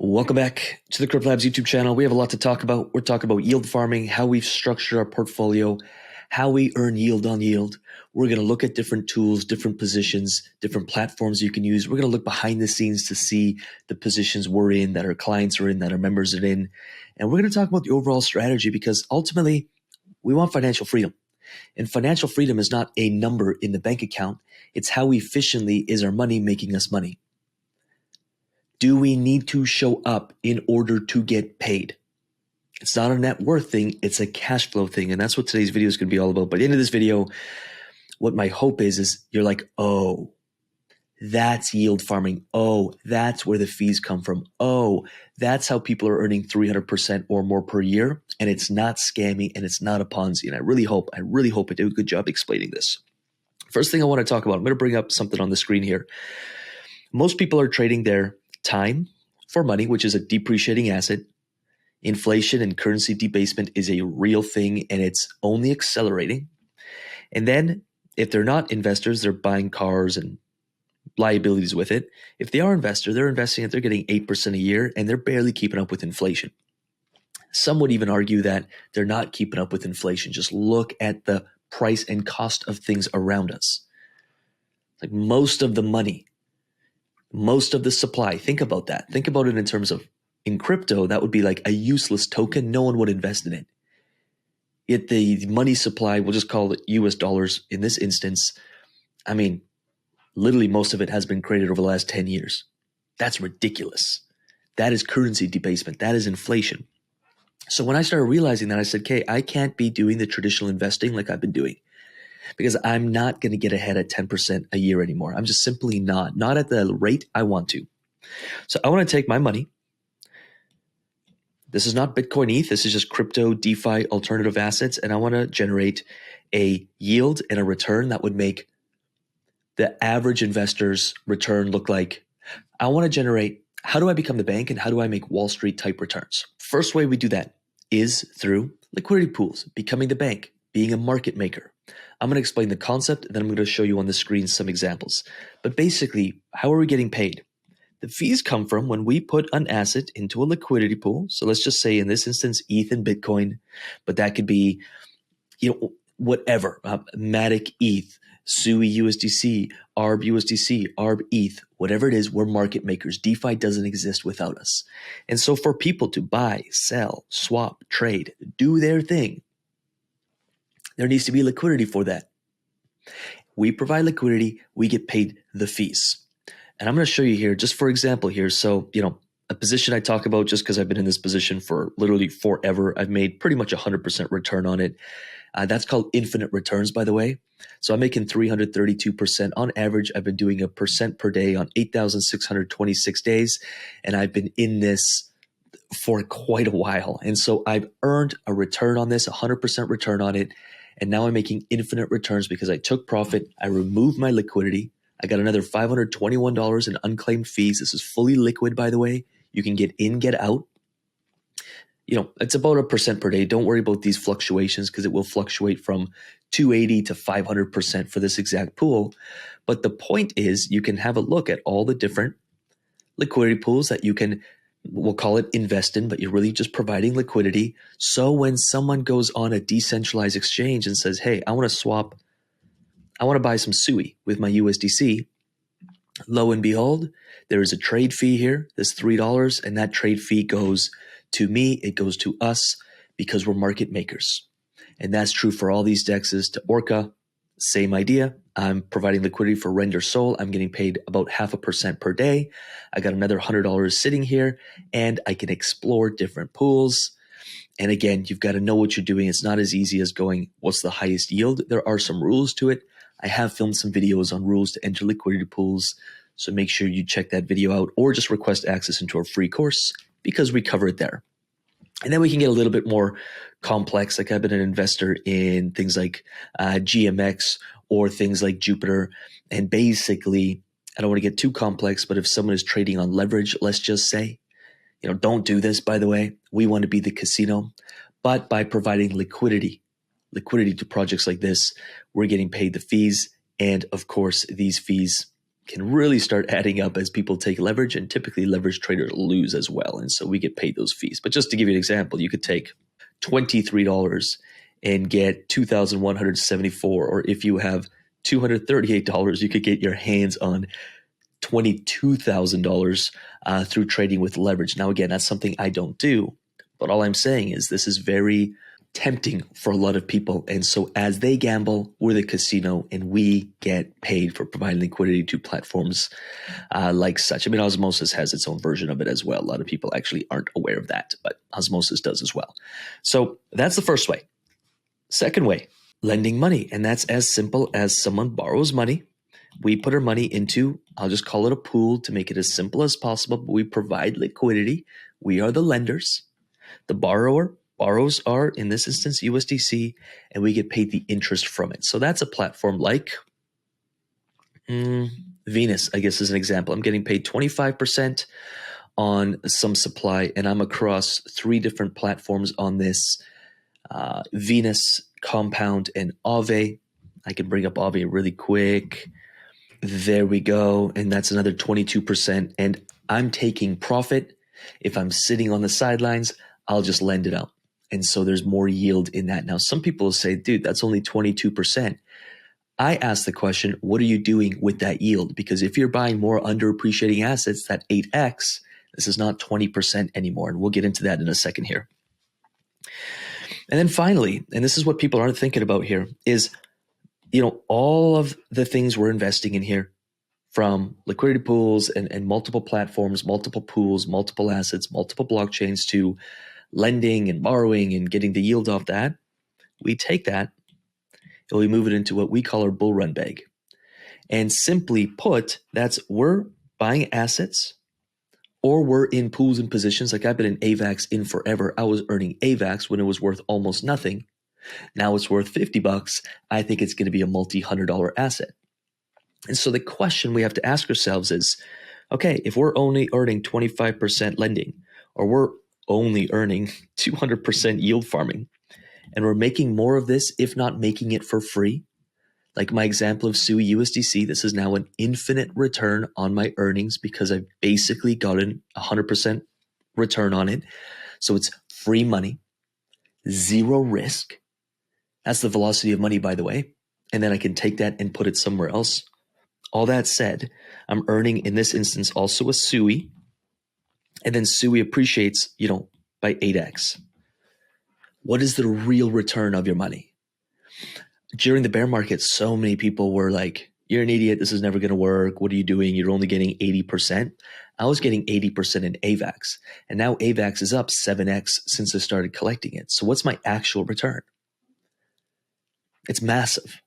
Welcome back to the CryptoLabs YouTube channel. We have a lot to talk about. We're talking about yield farming, how we've structured our portfolio, how we earn yield on yield. We're going to look at different tools, different positions, different platforms you can use. We're going to look behind the scenes to see the positions we're in, that our clients are in, that our members are in. And we're going to talk about the overall strategy because ultimately we want financial freedom. And financial freedom is not a number in the bank account. It's how efficiently is our money making us money. Do we need to show up in order to get paid? It's not a net worth thing, it's a cash flow thing. And that's what today's video is going to be all about. By the end of this video, what my hope is you're like, oh, that's yield farming. Oh, that's where the fees come from. Oh, that's how people are earning 300% or more per year. And it's not scammy and it's not a Ponzi. And I really hope I do a good job explaining this. First thing I want to talk about, I'm going to bring up something on the screen here. Most people are trading their time for money, which is a depreciating asset. Inflation and currency debasement is a real thing and it's only accelerating. And then if they're not investors, they're buying cars and liabilities with it. If they are investors, they're investing it, they're getting 8% a year and they're barely keeping up with inflation. Some would even argue that they're not keeping up with inflation. Just look at the price and cost of things around us. Like most of the money, most of the supply, think about that. Think about it in terms of, in crypto, that would be like a useless token. No one would invest in it. Yet the money supply, we'll just call it US dollars in this instance. I mean, literally most of it has been created over the last 10 years. That's ridiculous. That is currency debasement. That is inflation. So when I started realizing that, I said, okay, I can't be doing the traditional investing like I've been doing, because I'm not going to get ahead at 10% a year anymore. I'm just simply not at the rate I want to. So I want to take my money. This is not Bitcoin ETH. This is just crypto, DeFi, alternative assets. And I want to generate a yield and a return that would make the average investor's return look like. I want to generate, how do I become the bank and how do I make Wall Street type returns? First way we do that is through liquidity pools, becoming the bank, being a market maker. I'm going to explain the concept, and then I'm going to show you on the screen some examples. But basically, how are we getting paid? The fees come from when we put an asset into a liquidity pool. So let's just say in this instance, ETH and Bitcoin, but that could be, whatever, Matic ETH, SUI USDC, ARB USDC, ARB ETH, whatever it is, we're market makers. DeFi doesn't exist without us. And so for people to buy, sell, swap, trade, do their thing, there needs to be liquidity for that. We provide liquidity, we get paid the fees. And I'm going to show you here, just for example here. So, a position I talk about just because I've been in this position for literally forever. I've made pretty much 100% return on it. That's called infinite returns, by the way. So I'm making 332% on average. I've been doing 1% per day on 8,626 days. And I've been in this for quite a while. And so I've earned a return on this, 100% return on it. And now I'm making infinite returns because I took profit. I removed my liquidity. I got another $521 in unclaimed fees. This is fully liquid, by the way. You can get in, get out. It's about 1% per day. Don't worry about these fluctuations because it will fluctuate from 280 to 500% for this exact pool. But the point is you can have a look at all the different liquidity pools that you can, we'll call it invest in, but you're really just providing liquidity. So when someone goes on a decentralized exchange and says, hey, I want to buy some SUI with my USDC, lo and behold, there is a trade fee here, this $3, and that trade fee goes to me, it goes to us because we're market makers. And that's true for all these dexes. To Orca, same idea. I'm providing liquidity for Render Sol. I'm getting paid about 0.5% per day. I got another $100 sitting here and I can explore different pools. And again, you've got to know what you're doing. It's not as easy as going, what's the highest yield? There are some rules to it. I have filmed some videos on rules to enter liquidity pools. So make sure you check that video out or just request access into our free course because we cover it there. And then we can get a little bit more complex. Like I've been an investor in things like GMX or things like Jupiter. And basically, I don't want to get too complex, but if someone is trading on leverage, let's just say, don't do this, by the way. We want to be the casino. But by providing liquidity to projects like this, we're getting paid the fees. And of course, these fees can really start adding up as people take leverage, and typically leverage traders lose as well. And so we get paid those fees. But just to give you an example, you could take $23 and get 2,174, or if you have $238, you could get your hands on $22,000 through trading with leverage. Now, again, that's something I don't do, but all I'm saying is this is very tempting for a lot of people. And so as they gamble, we're the casino and we get paid for providing liquidity to platforms like such. I mean, Osmosis has its own version of it as well. A lot of people actually aren't aware of that, but Osmosis does as well. So that's the first way. Second way, lending money. And that's as simple as someone borrows money. We put our money into, I'll just call it a pool to make it as simple as possible, but we provide liquidity. We are the lenders. The borrower borrows are, in this instance, USDC, and we get paid the interest from it. So that's a platform like Venus, I guess, is an example. I'm getting paid 25% on some supply, and I'm across 3 different platforms on this: Venus, Compound, and Aave. I can bring up Aave really quick. There we go. And that's another 22%. And I'm taking profit. If I'm sitting on the sidelines, I'll just lend it out. And so there's more yield in that. Now, some people will say, dude, that's only 22%. I ask the question, what are you doing with that yield? Because if you're buying more underappreciating assets, that 8x, this is not 20% anymore. And we'll get into that in a second here. And then finally, and this is what people aren't thinking about here, is all of the things we're investing in here, from liquidity pools and multiple platforms, multiple pools, multiple assets, multiple blockchains, to lending and borrowing and getting the yield off that, we take that and we move it into what we call our bull run bag. And simply put, that's we're buying assets, or we're in pools and positions. Like I've been in AVAX in forever. I was earning AVAX when it was worth almost nothing. Now it's worth $50. I think it's going to be a multi-$100 asset. And so the question we have to ask ourselves is, okay, if we're only earning 25% lending, or we're only earning 200% yield farming, and we're making more of this, if not making it for free, like my example of SUI USDC, this is now an infinite return on my earnings because I've basically gotten 100% return on it. So it's free money, zero risk. That's the velocity of money, by the way. And then I can take that and put it somewhere else. All that said, I'm earning, in this instance, also a SUI. And then SUI appreciates, by 8x. What is the real return of your money? During the bear market, so many people were like, you're an idiot. This is never going to work. What are you doing? You're only getting 80%. I was getting 80% in AVAX. And now AVAX is up 7x since I started collecting it. So what's my actual return? It's massive.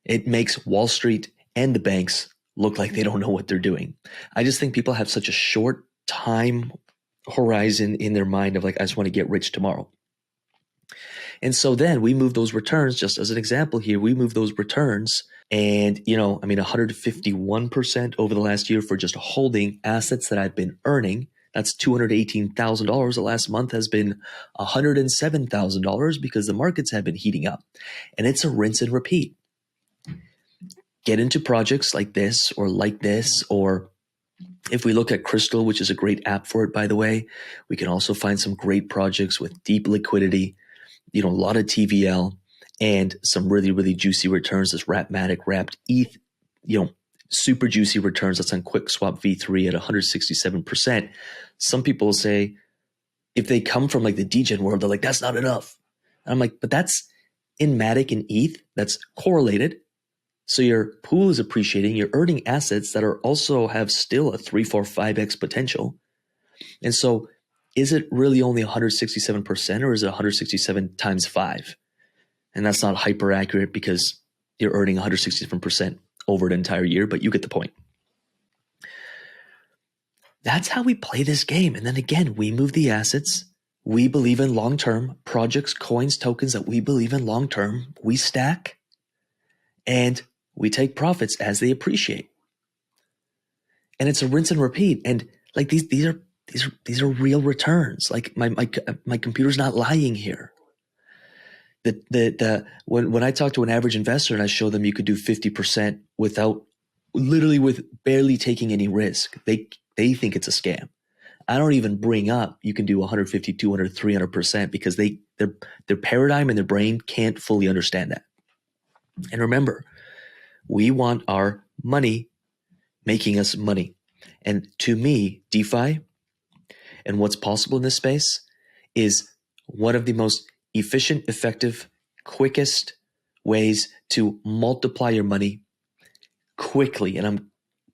It makes Wall Street and the banks look like they don't know what they're doing. I just think people have such a short time horizon in their mind of like, I just want to get rich tomorrow. And so then we move those returns, just as an example here, we move those returns and, 151% over the last year for just holding assets that I've been earning. That's $218,000. The last month has been $107,000 because the markets have been heating up. And it's a rinse and repeat. Get into projects like this, or if we look at Crystal, which is a great app for it, by the way, we can also find some great projects with deep liquidity, a lot of TVL, and some really, really juicy returns. This Wrapmatic wrapped ETH, super juicy returns. That's on QuickSwap V3 at 167%. Some people will say, if they come from like the degen world, they're like, that's not enough. And I'm like, but that's in Matic and ETH, that's correlated. So your pool is appreciating, you're earning assets that are also have still a 3, 4, 5x potential. And so is it really only 167%, or is it 167 times 5? And that's not hyper accurate because you're earning 167% over an entire year, but you get the point. That's how we play this game. And then again, we move the assets. We believe in long-term projects, coins, tokens that we believe in long-term. We stack and we take profits as they appreciate. And it's a rinse and repeat. And like these are real returns. Like my computer's not lying here. When I talk to an average investor and I show them you could do 50% without literally with barely taking any risk. They think it's a scam. I don't even bring up you can do 150, 200, 300% because their paradigm and their brain can't fully understand that. And remember, we want our money making us money. And to me, DeFi and what's possible in this space is one of the most efficient, effective, quickest ways to multiply your money quickly. And I'm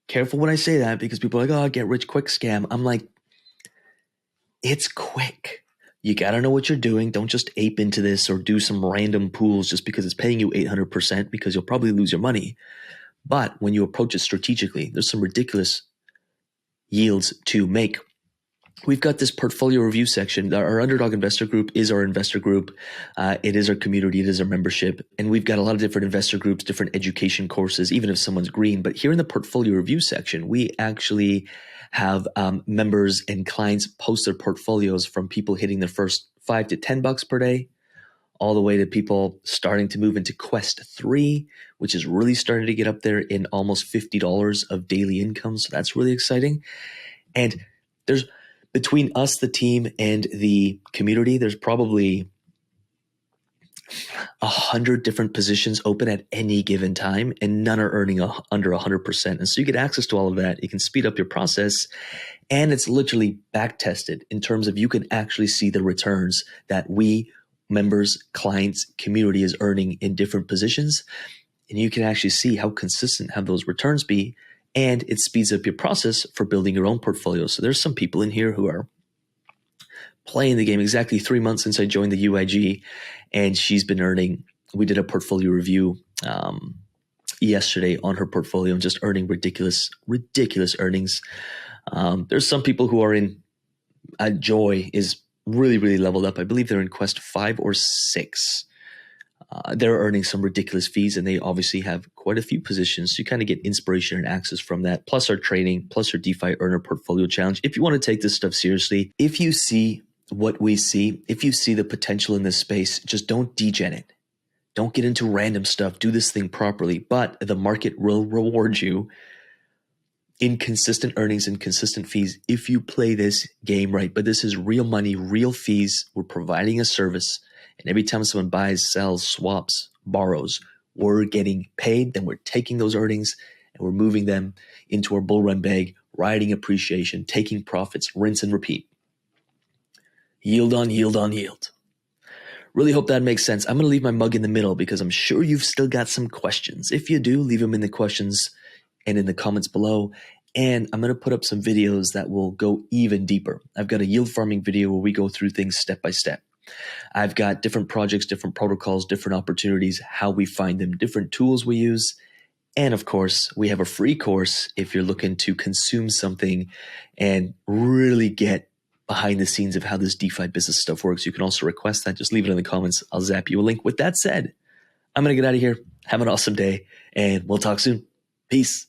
careful when I say that because people are like, oh, get rich quick scam. I'm like, it's quick. You got to know what you're doing. Don't just ape into this or do some random pools just because it's paying you 800% because you'll probably lose your money. But when you approach it strategically, there's some ridiculous yields to make. We've got this portfolio review section. Our Underdog Investor Group is our investor group. It is our community. It is our membership. And we've got a lot of different investor groups, different education courses, even if someone's green. But here in the portfolio review section, we actually have members and clients post their portfolios from people hitting their first $5 to $10 per day, all the way to people starting to move into Quest 3, which is really starting to get up there in almost $50 of daily income. So that's really exciting. And there's between us, the team, and the community, there's probably 100 different positions open at any given time, and none are earning under 100%. And so you get access to all of that. You can speed up your process, and it's literally back tested in terms of you can actually see the returns that we, members, clients, community is earning in different positions. And you can actually see how consistent have those returns be. And it speeds up your process for building your own portfolio. So there's some people in here who are playing the game exactly 3 months since I joined the UIG, and she's been earning. We did a portfolio review yesterday on her portfolio and just earning ridiculous earnings. There's some people who are in Joy is really leveled up. I believe they're in Quest 5 or 6. They're earning some ridiculous fees, and they obviously have quite a few positions. So you kind of get inspiration and access from that, plus our training, plus our DeFi Earner Portfolio Challenge. If you want to take this stuff seriously, if you see what we see, if you see the potential in this space, just don't degen it. Don't get into random stuff. Do this thing properly. But the market will reward you in consistent earnings and consistent fees if you play this game right. But this is real money, real fees. We're providing a service. And every time someone buys, sells, swaps, borrows, we're getting paid. Then we're taking those earnings and we're moving them into our bull run bag, riding appreciation, taking profits, rinse and repeat. Yield on yield on yield. Really hope that makes sense. I'm going to leave my mug in the middle because I'm sure you've still got some questions. If you do, leave them in the questions and in the comments below. And I'm going to put up some videos that will go even deeper. I've got a yield farming video where we go through things step by step. I've got different projects, different protocols, different opportunities, how we find them, different tools we use. And of course, we have a free course if you're looking to consume something and really get behind the scenes of how this DeFi business stuff works. You can also request that. Just leave it in the comments. I'll zap you a link. With that said, I'm going to get out of here. Have an awesome day, and we'll talk soon. Peace.